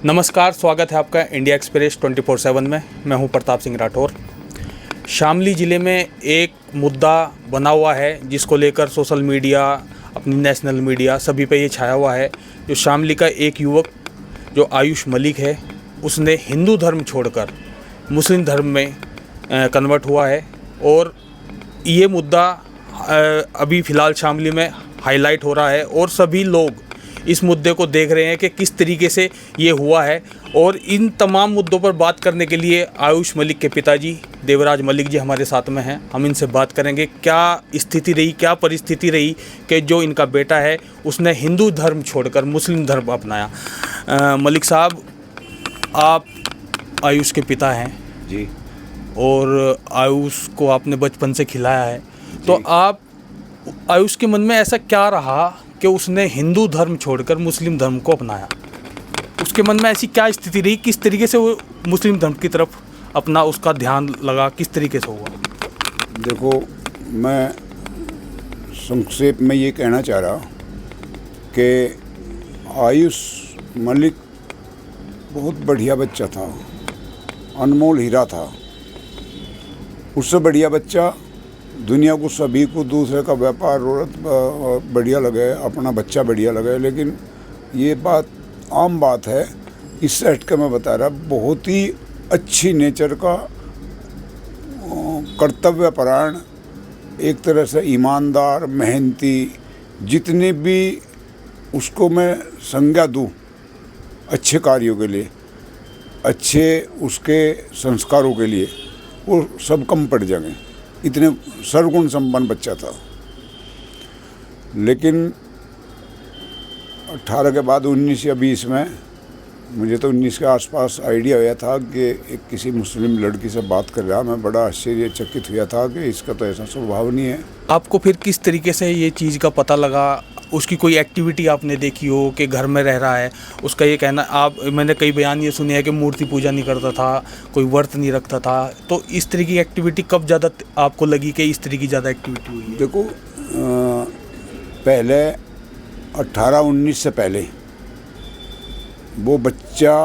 नमस्कार, स्वागत है आपका इंडिया एक्सप्रेस 24/7 में। मैं हूं प्रताप सिंह राठौर। शामली ज़िले में एक मुद्दा बना हुआ है जिसको लेकर सोशल मीडिया, अपनी नेशनल मीडिया सभी पे ये छाया हुआ है। जो शामली का एक युवक जो आयुष मलिक है, उसने हिंदू धर्म छोड़कर मुस्लिम धर्म में कन्वर्ट हुआ है और ये मुद्दा अभी फ़िलहाल शामली में हाईलाइट हो रहा है और सभी लोग इस मुद्दे को देख रहे हैं कि किस तरीके से ये हुआ है। और इन तमाम मुद्दों पर बात करने के लिए आयुष मलिक के पिताजी देवराज मलिक जी हमारे साथ में हैं। हम इनसे बात करेंगे क्या स्थिति रही, क्या परिस्थिति रही कि जो इनका बेटा है उसने हिंदू धर्म छोड़कर मुस्लिम धर्म अपनाया। मलिक साहब, आप आयुष के पिता हैं जी, और आयुष को आपने बचपन से खिलाया है, तो आप आयुष के मन में ऐसा क्या रहा कि उसने हिंदू धर्म छोड़कर मुस्लिम धर्म को अपनाया? उसके मन में ऐसी क्या स्थिति रही, किस तरीके से वो मुस्लिम धर्म की तरफ अपना उसका ध्यान लगा, किस तरीके से हुआ? देखो, मैं संक्षेप में ये कहना चाह रहा कि आयुष मलिक बहुत बढ़िया बच्चा था, अनमोल हीरा था। उससे बढ़िया बच्चा दुनिया को, सभी को दूसरे का व्यापार औरत बढ़िया लगे, अपना बच्चा बढ़िया लगे, लेकिन ये बात आम बात है। इससे हट के मैं बता रहा, बहुत ही अच्छी नेचर का, कर्तव्यपरायण, एक तरह से ईमानदार, मेहनती, जितने भी उसको मैं संज्ञा दूँ अच्छे कार्यों के लिए, अच्छे उसके संस्कारों के लिए, वो सब कम पड़ जाएंगे। इतने सर्वगुण संपन्न बच्चा था। लेकिन 18 के बाद 19 या 20 में, मुझे तो 19 के आसपास आइडिया हुआ था कि एक किसी मुस्लिम लड़की से बात कर रहा। मैं बड़ा आश्चर्यचकित हुआ था कि इसका तो ऐसा स्वभाव नहीं है। आपको फिर किस तरीके से ये चीज़ का पता लगा? उसकी कोई एक्टिविटी आपने देखी हो कि घर में रह रहा है? उसका ये कहना, मैंने कई बयान ये सुने हैं कि मूर्ति पूजा नहीं करता था, कोई व्रत नहीं रखता था। तो इस तरह की एक्टिविटी कब ज़्यादा आपको लगी कि इस तरह की ज़्यादा एक्टिविटी हुई है? देखो, पहले 18-19 से पहले वो बच्चा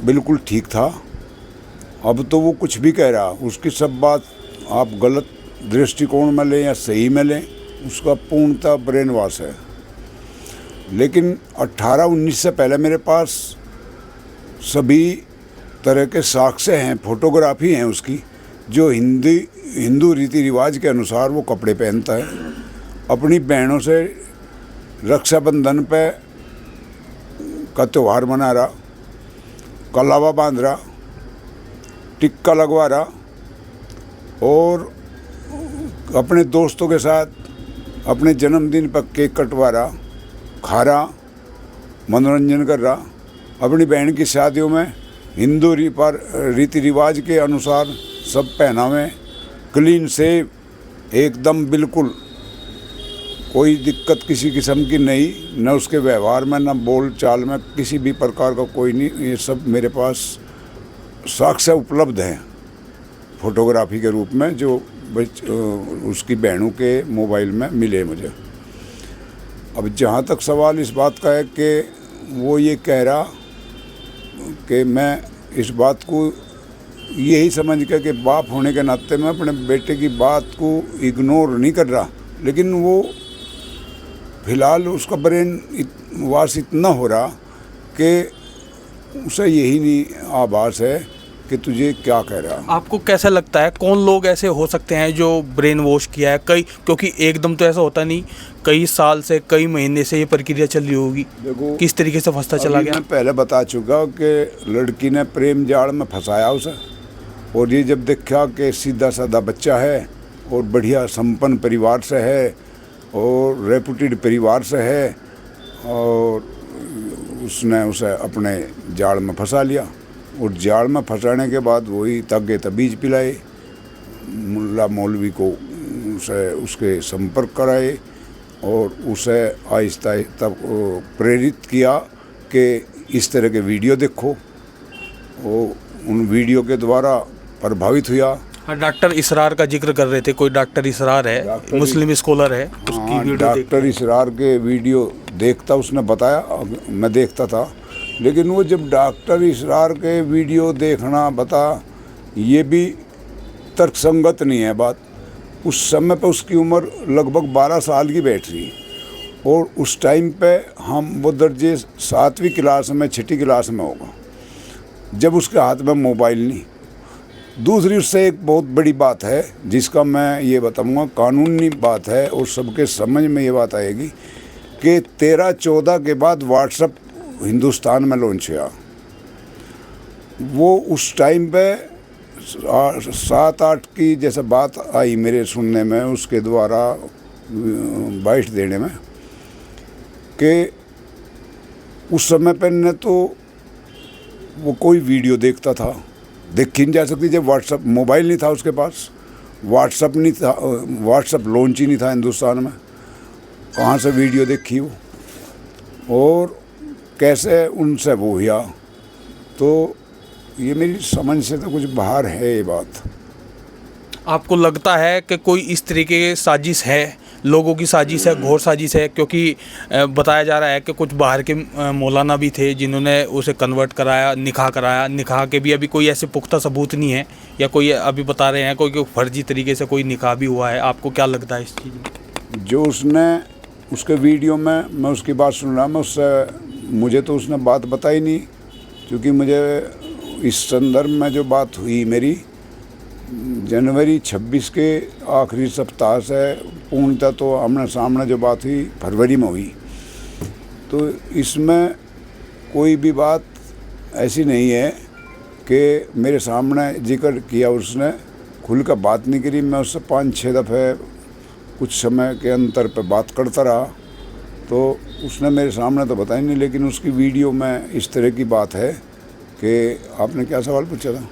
बिल्कुल ठीक था। अब तो वो कुछ भी कह रहा, उसकी सब बात आप गलत दृष्टिकोण में लें या सही में लें, उसका पूर्णतः ब्रेन वॉश है। लेकिन 18-19 से पहले मेरे पास सभी तरह के साक्ष्य हैं, फोटोग्राफी हैं उसकी, जो हिंदू रीति रिवाज के अनुसार वो कपड़े पहनता है, अपनी बहनों से रक्षाबंधन पे का त्यौहार मना रहा, कलावा बांध रहा, टिक्का लगवा रहा और अपने दोस्तों के साथ अपने जन्मदिन पर केक कटवा रहा, खा रहा, मनोरंजन कर रहा। अपनी बहन की शादियों में हिंदू रीति रिवाज के अनुसार सब पहनावे, क्लीन सेव, एकदम बिल्कुल कोई दिक्कत किसी किस्म की नहीं, न उसके व्यवहार में, न बोल चाल में, किसी भी प्रकार का कोई नहीं। ये सब मेरे पास साक्ष्य उपलब्ध हैं फोटोग्राफी के रूप में, जो उसकी बहनों के मोबाइल में मिले मुझे। अब जहाँ तक सवाल इस बात का है कि वो ये कह रहा कि मैं इस बात को यही समझ के कि बाप होने के नाते मैं अपने बेटे की बात को इग्नोर नहीं कर रहा, लेकिन वो फिलहाल उसका ब्रेन वाश इतना हो रहा कि उसे यही नहीं आभास है कि तुझे क्या कह रहा। आपको कैसा लगता है, कौन लोग ऐसे हो सकते हैं जो ब्रेन वॉश किया है? क्योंकि एकदम तो ऐसा होता नहीं, कई साल से, कई महीने से ये प्रक्रिया चल रही होगी। देखो, किस तरीके से फंसता चला गया? मैं पहले बता चुका कि लड़की ने प्रेम जाल में फंसाया उसे, और ये जब देखा कि सीधा साधा बच्चा है और बढ़िया संपन्न परिवार से है और रेपुटेड परिवार से है, और उसने उसे अपने जाल में फंसा लिया। और जाल में फंसाने के बाद वही तागे तबीज पिलाए, मुल्ला मौलवी को उसे उसके संपर्क कराए और उसे आहिस्ता तब प्रेरित किया कि इस तरह के वीडियो देखो। वो उन वीडियो के द्वारा प्रभावित हुआ। डॉक्टर इसरार का जिक्र कर रहे थे, कोई डॉक्टर इसरार है, मुस्लिम स्कॉलर है, उसकी वीडियो डॉक्टर इसरार के वीडियो देखता, उसने बताया, मैं देखता था लेकिन वो जब डॉक्टर इसरार के वीडियो देखना बता, ये भी तर्कसंगत नहीं है बात। उस समय पे उसकी उम्र लगभग 12 साल की बैठ रही, और उस टाइम पे हम वो दर्जे 7वीं क्लास में 6ठी क्लास में होगा, जब उसके हाथ में मोबाइल नहीं। दूसरी उससे एक बहुत बड़ी बात है जिसका मैं ये बताऊंगा, कानूनी बात है और सबके समझ में ये बात आएगी कि 13-14 के बाद व्हाट्सएप हिंदुस्तान में लॉन्च हुआ। वो उस टाइम पे 7-8 की जैसे बात आई मेरे सुनने में, उसके द्वारा बाइट देने में, कि उस समय पे न तो वो कोई वीडियो देखता था, देखी नहीं जा सकती जब व्हाट्सएप मोबाइल नहीं था उसके पास, व्हाट्सएप नहीं था, व्हाट्सएप लॉन्च ही नहीं था हिंदुस्तान में, कहाँ से वीडियो देखी वो और कैसे उनसे वो हुआ। तो ये मेरी समझ से तो कुछ बाहर है ये बात। आपको लगता है कि कोई इस तरीके की साजिश है, लोगों की साजिश है, घोर साजिश है? क्योंकि बताया जा रहा है कि कुछ बाहर के मौलाना भी थे जिन्होंने उसे कन्वर्ट कराया, निकाह कराया। निकाह के भी अभी कोई ऐसे पुख्ता सबूत नहीं है, या कोई अभी बता रहे हैं कोई फर्जी तरीके से कोई निकाह भी हुआ है। आपको क्या लगता है इस चीज़ में? जो उसने उसके वीडियो में मैं उसकी बात सुन रहा, मैं उससे मुझे तो उसने बात बताई नहीं, क्योंकि मुझे इस संदर्भ में जो बात हुई मेरी जनवरी 26 के आखिरी सप्ताह से पूर्णतः तो आमने सामने जो बात हुई फरवरी में हुई। तो इसमें कोई भी बात ऐसी नहीं है कि मेरे सामने जिक्र किया उसने, खुल कर बात नहीं करी। मैं उससे 5-6 दफ़े कुछ समय के अंतर पे बात करता रहा, तो उसने मेरे सामने तो बताया नहीं, लेकिन उसकी वीडियो में इस तरह की बात है कि आपने क्या सवाल पूछा था?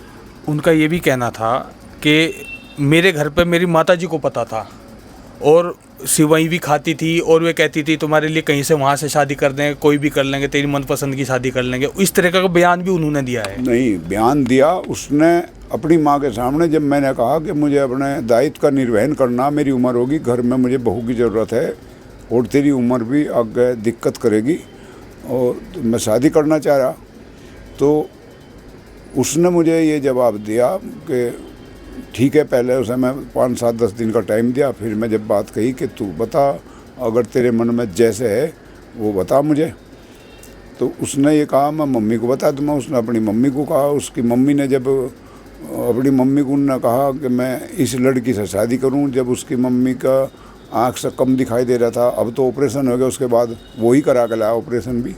उनका ये भी कहना था कि मेरे घर पे मेरी माताजी को पता था और सिवई भी खाती थी, और वे कहती थी तुम्हारे लिए कहीं से वहाँ से शादी कर देंगे, कोई भी कर लेंगे, तेरी मनपसंद की शादी कर लेंगे। इस तरह का बयान भी उन्होंने दिया है। नहीं, बयान दिया उसने अपनी माँ के सामने, जब मैंने कहा कि मुझे अपने दायित्व का निर्वहन करना, मेरी उम्र होगी, घर में मुझे बहू की ज़रूरत है और तेरी उम्र भी आगे दिक्कत करेगी और मैं शादी करना चाह रहा, तो उसने मुझे ये जवाब दिया कि ठीक है। पहले उसे मैं 5-7-10 दिन का टाइम दिया, फिर मैं जब बात कही कि तू बता, अगर तेरे मन में जैसे है वो बता मुझे, तो उसने ये कहा मैं मम्मी को बता दूँगा। उसने अपनी मम्मी को कहा, उसकी मम्मी ने जब अपनी मम्मी को उन्होंने कहा कि मैं इस लड़की से शादी करूं, जब उसकी मम्मी का आँख से कम दिखाई दे रहा था, अब तो ऑपरेशन हो गया, उसके बाद वो ही करा के लाया ऑपरेशन भी।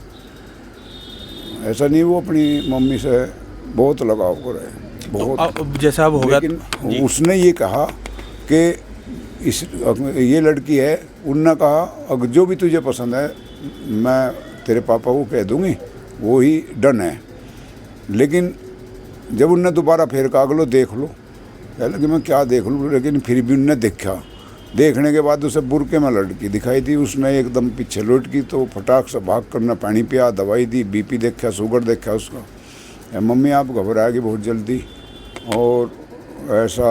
ऐसा नहीं वो अपनी मम्मी से बहुत लगाव करे, बहुत। तो जैसा अब होगा, लेकिन उसने ये कहा कि ये लड़की है, उन्होंने कहा अगर जो भी तुझे पसंद है मैं तेरे पापा को कह दूंगी, वो ही डन है। लेकिन जब उनने दोबारा फिर कहा लो देख लो, कह लगे मैं क्या देख लूँ, लेकिन फिर भी उनने देखा। देखने के बाद उसे बुरके में लड़की दिखाई थी, उसने एकदम पीछे लौट की, तो फटाक से भाग करना पानी पिया, दवाई दी, बीपी देखा, शुगर देखा उसका। मम्मी आप घबराएगी बहुत जल्दी, और ऐसा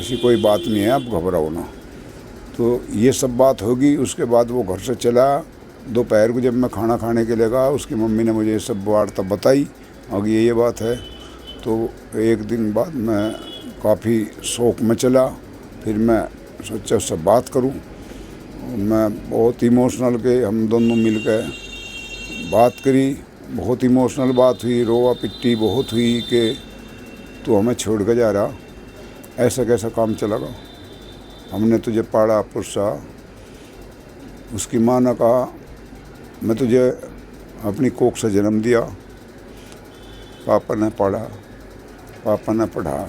ऐसी कोई बात नहीं है, आप घबराओ ना। तो ये सब बात होगी। उसके बाद वो घर से चला। दोपहर को जब मैं खाना खाने के लिए गया, उसकी मम्मी ने मुझे ये सब वार्ता बताई, आगे ये बात है। तो एक दिन बाद मैं काफ़ी शौक में चला, फिर मैं सोचा उससे बात करूं। मैं बहुत इमोशनल के हम दोनों मिल के बात करी, बहुत इमोशनल बात हुई, रोवा पिट्टी बहुत हुई कि तू हमें छोड़ के जा रहा, ऐसा कैसा काम चलेगा, हमने तुझे पाला पोसा। उसकी माँ ने कहा मैं तुझे अपनी कोख से जन्म दिया, पापा ने पढ़ा, पापा ने पढ़ा,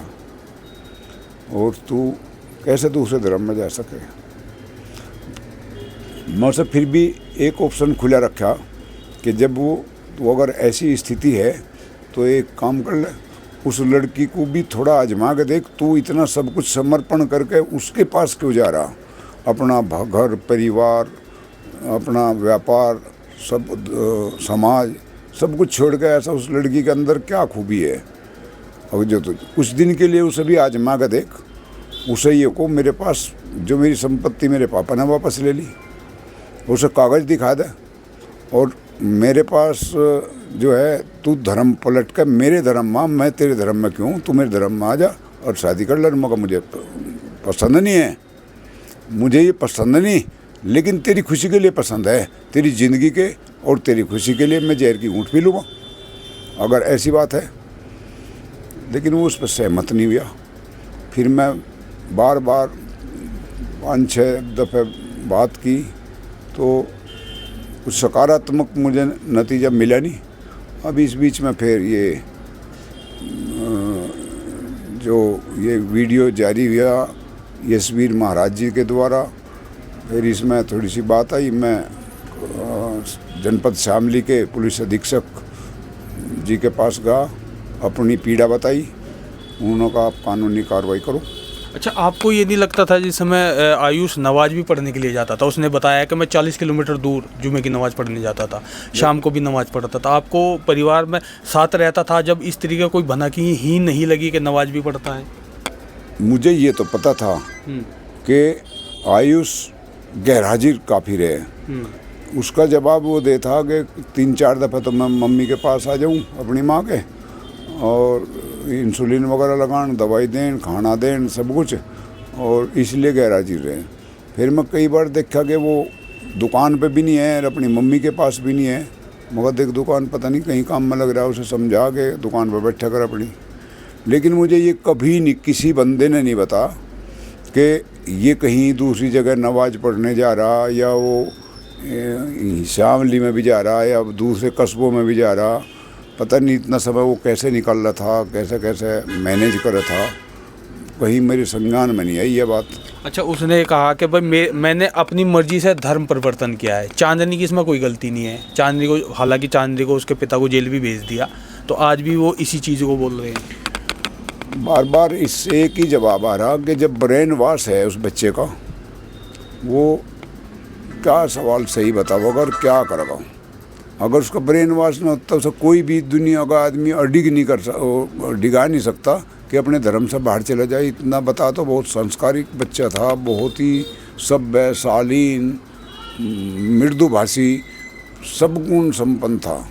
और तू कैसे दूसरे धर्म में जा सके। मैं उसे फिर भी एक ऑप्शन खुला रखा कि जब वो अगर ऐसी स्थिति है तो एक काम कर ले, उस लड़की को भी थोड़ा आजमा के देख। तू इतना सब कुछ समर्पण करके उसके पास क्यों जा रहा? अपना घर परिवार, अपना व्यापार, सब समाज, सब कुछ छोड़ के ऐसा उस लड़की के अंदर क्या खूबी है? और जो तो कुछ दिन के लिए उसे भी आजमा के देख। उसे ये को मेरे पास जो मेरी संपत्ति मेरे पापा ने वापस ले ली, उसे कागज़ दिखा दे, और मेरे पास जो है तू धर्म पलट कर मेरे धर्म में, मैं तेरे धर्म में क्यों, तू मेरे धर्म में आ जा और शादी कर ले। मगर मुझे पसंद नहीं है, मुझे ये पसंद नहीं, लेकिन तेरी खुशी के लिए पसंद है, तेरी ज़िंदगी के और तेरी खुशी के लिए मैं जहर की घूंट पी लूँगा अगर ऐसी बात है। लेकिन वो उस पर सहमत नहीं हुआ। फिर मैं बार बार 5-6 दफ़े बात की तो कुछ सकारात्मक मुझे नतीजा मिला नहीं। अब इस बीच में फिर ये जो ये वीडियो जारी हुआ यशवीर महाराज जी के द्वारा, फिर इसमें थोड़ी सी बात आई। मैं जनपद शामली के पुलिस अधीक्षक जी के पास गया, अपनी पीड़ा बताई, उन्होंने कहा आप कानूनी कार्रवाई करो। अच्छा, आपको ये नहीं लगता था जिस समय आयुष नमाज भी पढ़ने के लिए जाता था, उसने बताया कि मैं 40 किलोमीटर दूर जुमे की नमाज़ पढ़ने जाता था, शाम को भी नमाज़ पढ़ता था, आपको परिवार में साथ रहता था जब इस तरीके कोई भनक ही नहीं लगी कि नमाज भी पढ़ता है? मुझे ये तो पता था कि आयुष गैरहाजिर काफ़ी रहे। उसका जवाब वो दे था कि 3-4 दफ़ा तो मैं मम्मी के पास आ जाऊँ अपनी माँ के, और इंसुलिन वगैरह लगान, दवाई दें, खाना दें, सब कुछ, और इसलिए गैरहाजिर रहे। फिर मैं कई बार देखा कि वो दुकान पे भी नहीं है और अपनी मम्मी के पास भी नहीं है। मगर देख दुकान पता नहीं कहीं काम में लग रहा है, उसे समझा के दुकान पर बैठा कर अपनी। लेकिन मुझे ये कभी नहीं किसी बंदे ने नहीं बता कि ये कहीं दूसरी जगह नमाज पढ़ने जा रहा, या वो शामली में भी जा रहा, या दूसरे कस्बों में भी जा रहा। पता नहीं इतना समय वो कैसे निकल रहा था, कैसे कैसे मैनेज कर रहा था, कहीं मेरे संज्ञान में नहीं आई ये बात। अच्छा, उसने कहा कि भाई मैंने अपनी मर्जी से धर्म परिवर्तन किया है, चांदनी की इसमें कोई गलती नहीं है। चांदनी को, हालांकि चांदनी को उसके पिता को जेल भी भेज दिया, तो आज भी वो इसी चीज़ को बोल रहे हैं। बार बार इससे एक ही जवाब आ रहा कि जब ब्रेन वॉश है उस बच्चे का, वो क्या सवाल सही बताओ, अगर क्या करेगा। अगर उसका ब्रेन वॉश न होता तो कोई भी दुनिया का आदमी डिगा नहीं सकता कि अपने धर्म से बाहर चला जाए। इतना बता तो बहुत संस्कारिक बच्चा था, बहुत ही सभ्य, शालीन, मृदुभाषी, सब गुण संपन्न था।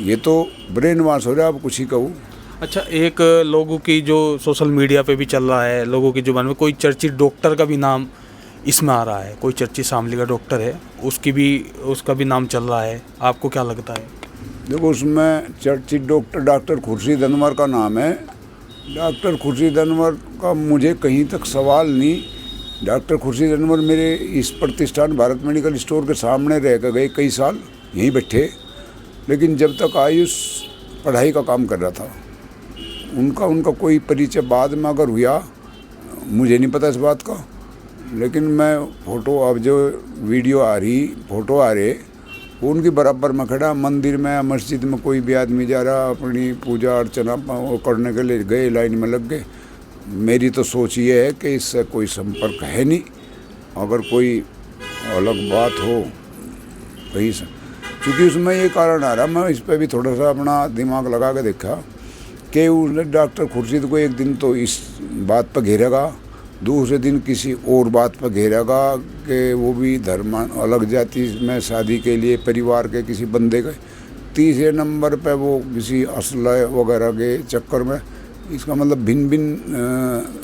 ये तो ब्रेन वॉश हो रहा है, अब कुछ ही कहूँ। अच्छा, एक लोगों की जो सोशल मीडिया पे भी चल रहा है, लोगों की जुबान में कोई चर्चित डॉक्टर का भी नाम इसमें आ रहा है, कोई चर्चित शामली का डॉक्टर है, उसका भी नाम चल रहा है। आपको क्या लगता है? देखो, उसमें चर्चित डॉक्टर खुर्शीद अनवर का नाम है। डॉक्टर खुर्शीद अनवर का मुझे कहीं तक सवाल नहीं। डॉक्टर खुर्शीद अनवर मेरे इस प्रतिष्ठान भारत मेडिकल स्टोर के सामने रह कर गए कई साल, यहीं बैठे। लेकिन जब तक आयुष पढ़ाई का काम कर रहा था, उनका कोई परिचय बाद में अगर हुआ, मुझे नहीं पता इस बात का। लेकिन मैं फ़ोटो, अब जो वीडियो आ रही, फ़ोटो आ रहे, उनकी बराबर में खड़ा, मंदिर में, मस्जिद में कोई भी आदमी जा रहा, अपनी पूजा अर्चना करने के लिए गए, लाइन में लग गए। मेरी तो सोच ये है कि इससे कोई संपर्क है नहीं। अगर कोई अलग बात हो कहीं से, क्योंकि उसमें ये कारण आ रहा, मैं इस पर भी थोड़ा सा अपना दिमाग लगा के देखा कि उसने डॉक्टर खुर्शीद को एक दिन तो इस बात पर घेरेगा, दूसरे दिन किसी और बात पर घेरेगा कि वो भी धर्म अलग जाति में शादी के लिए परिवार के किसी बंदे के, तीसरे नंबर पे वो किसी असला वगैरह के चक्कर में। इसका मतलब भिन्न भिन्न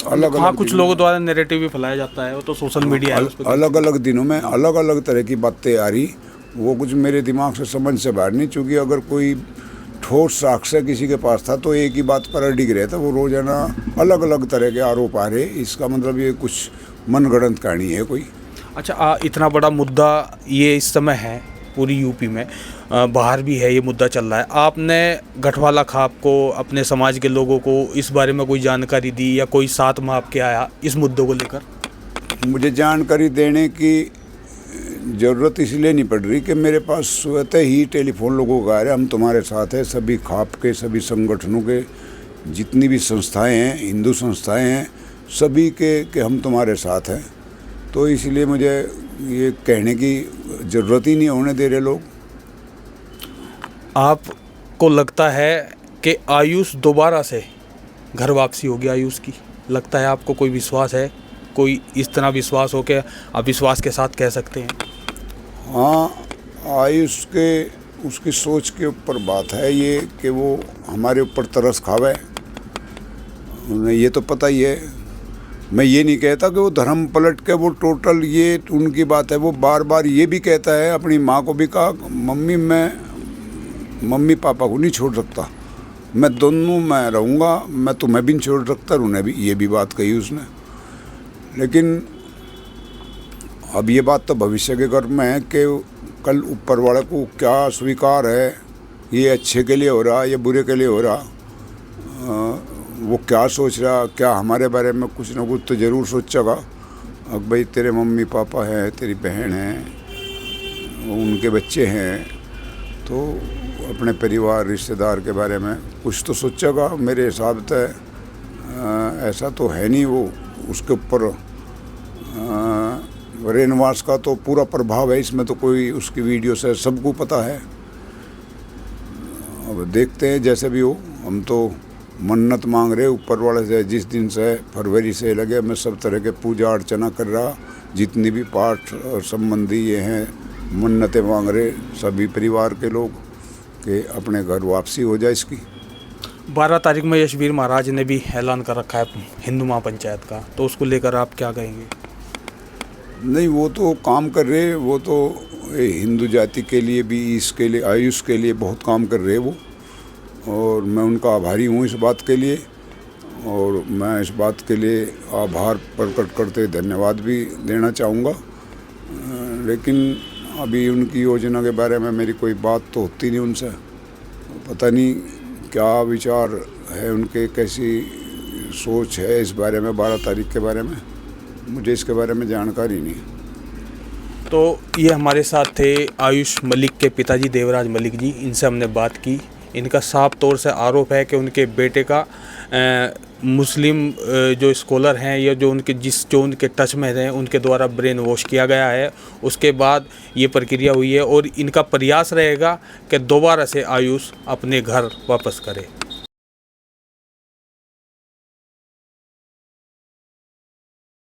अलग अलग, कुछ लोगों द्वारा नैरेटिव भी फैलाया जाता है, वो तो सोशल मीडिया है, अलग अलग दिनों में अलग अलग तरह की बातें आ रही। वो कुछ मेरे दिमाग से समझ से बाहर नहीं, चूँकि अगर कोई ठोस साक्ष्य किसी के पास था तो एक ही बात पर अडिग रहता। वो रोजाना अलग अलग तरह के आरोप आ रहे, इसका मतलब ये कुछ मनगढ़ंत कहानी है कोई। अच्छा, इतना बड़ा मुद्दा ये इस समय है पूरी यूपी में, बाहर भी है ये मुद्दा चल रहा है। आपने गठवाला खाप को, अपने समाज के लोगों को इस बारे में कोई जानकारी दी, या कोई साथ में आपके आया इस मुद्दों को लेकर? मुझे जानकारी देने की ज़रूरत इसलिए नहीं पड़ रही कि मेरे पास स्वतः ही टेलीफोन लोगों का आ रहा है, हम तुम्हारे साथ हैं। सभी खाप के, सभी संगठनों के, जितनी भी संस्थाएं हैं, हिंदू संस्थाएं हैं, सभी के हम तुम्हारे साथ हैं। तो इसलिए मुझे ये कहने की ज़रूरत ही नहीं होने दे रहे लोग। आपको लगता है कि आयुष दोबारा से घर वापसी होगी आयुष की? लगता है आपको? कोई विश्वास है, कोई इस तरह विश्वास हो के आप विश्वास के साथ कह सकते हैं? हाँ, आयुष के उसकी सोच के ऊपर बात है ये कि वो हमारे ऊपर तरस खावे। उन्हें ये तो पता ही है। मैं ये नहीं कहता कि वो धर्म पलट के वो टोटल, ये उनकी बात है। वो बार बार ये भी कहता है, अपनी माँ को भी कहा, मम्मी मैं मम्मी पापा को नहीं छोड़ सकता, मैं दोनों में रहूँगा, मैं तुम्हें भी नहीं छोड़ सकता। उन्हें भी ये भी बात कही उसने। लेकिन अब ये बात तो भविष्य के गर्भ में है कि कल ऊपर वाले को क्या स्वीकार है, ये अच्छे के लिए हो रहा या बुरे के लिए हो रहा, वो क्या सोच रहा, क्या हमारे बारे में कुछ ना कुछ तो ज़रूर सोचेगा। अब भाई तेरे मम्मी पापा हैं, तेरी बहन है, उनके बच्चे हैं, तो अपने परिवार रिश्तेदार के बारे में कुछ तो सोचेगा। मेरे हिसाब से ऐसा तो है नहीं। वो उसके ऊपर रेनवास का तो पूरा प्रभाव है इसमें, तो कोई उसकी वीडियो से सबको पता है। अब देखते हैं जैसे भी हो। हम तो मन्नत मांग रहे ऊपर वाले से। जिस दिन से फरवरी से लगे मैं सब तरह के पूजा अर्चना कर रहा, जितनी भी पाठ और संबंधी ये हैं मन्नतें मांग रहे सभी परिवार के लोग कि अपने घर वापसी हो जाए इसकी। 12 तारीख में यशवीर महाराज ने भी ऐलान कर रखा है हिंदू महापंचायत का, तो उसको लेकर आप क्या कहेंगे? नहीं, वो तो काम कर रहे, वो तो हिंदू जाति के लिए भी, इसके लिए, आयुष के लिए बहुत काम कर रहे वो, और मैं उनका आभारी हूँ इस बात के लिए। और मैं इस बात के लिए आभार प्रकट करते धन्यवाद भी देना चाहूँगा। लेकिन अभी उनकी योजना के बारे में मेरी कोई बात तो होती नहीं उनसे। पता नहीं क्या विचार है उनके, कैसी सोच है इस बारे में, 12 तारीख के बारे में मुझे इसके बारे में जानकारी नहीं। तो ये हमारे साथ थे आयुष मलिक के पिताजी देवराज मलिक जी। इनसे हमने बात की। इनका साफ तौर से आरोप है कि उनके बेटे का मुस्लिम जो स्कॉलर हैं या जो उनके टच में हैं उनके द्वारा ब्रेन वॉश किया गया है। उसके बाद ये प्रक्रिया हुई है और इनका प्रयास रहेगा कि दोबारा से आयुष अपने घर वापस करे।